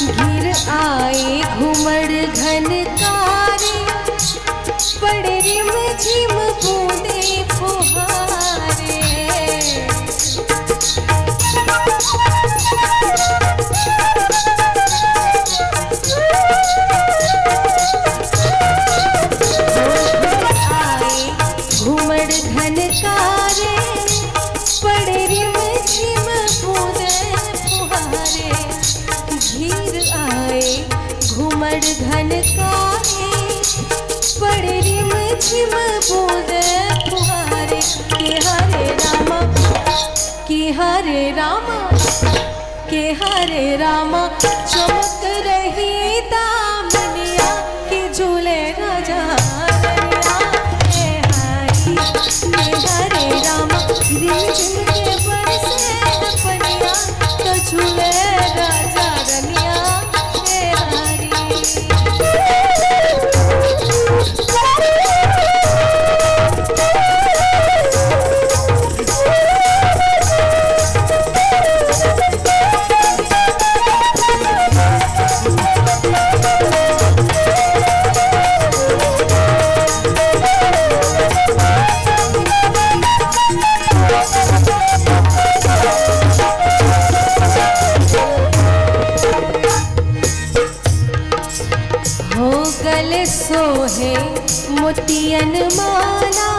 घिर आए घुमड़ घन तारे, पड़े रिम झिम बूंदे फुहारे। आए घुमड़ घन तारे, पड़े रिम झिम बूंदे फुहारे। घिर आए घुमड़ घन कारे, पड़े रिम झिम बूंदे फुहारे। के हरे रामा, के हरे रामा, के हरे रामा, चमक रही दामनिया के झूले राजा रनिया। के हरे रामा, रिम झिम के बरसे पनिया, तो झूले राजा रनिया। के हरी गले सोहे मोतियन माला,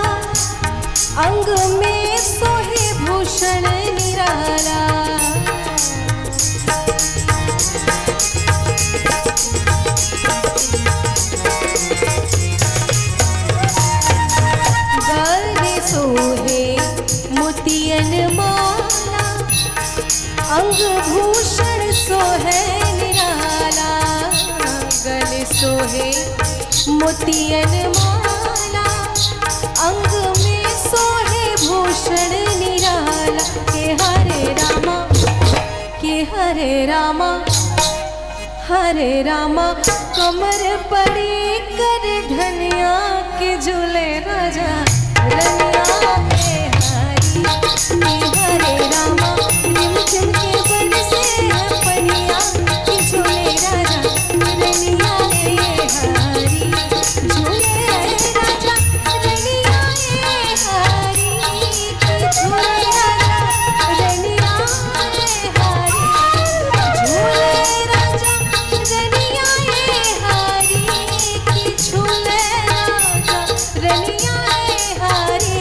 अंग में सोहे भूषण निराला। गले सोहे मोतियन माला, अंग भूषण सोहे निराला। गले सोहे मोतियन माला, अंग में सोहे भूषण निराला। के हरे रामा, के हरे रामा, हरे रामा, कमर पड़े कर धनिया के झूले राजा रनिया। के हरे रामा, रिम झिम के बरसे पनिया, के झूले राजा रनिया। हरी झूले राजा रनिया, हरी के झूले राजा रनिया। हरी झूले राजा रनिया, हरी के झूले राजा रनिया। हरी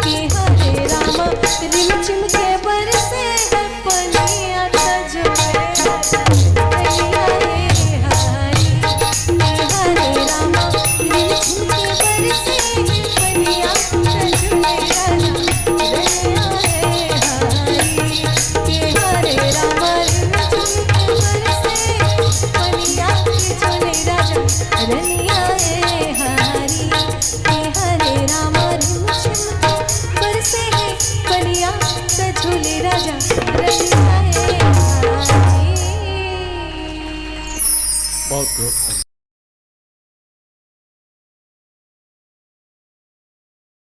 के हरे रामा, रिम झिम के बरसे पनिया, तो झूले राजा रनिया। हरी हरे रामा, रिम झिम के बरसे पनिया, तो झूले राजा रनिया। हरी के हरे रामा, रिम झिम के बरसे पनिया, तो झूले राजा रनिया। हरी के हरे रामा, रिम झिम के बरसे पनिया, तो झूले राजा रनिया। बहुत बहुत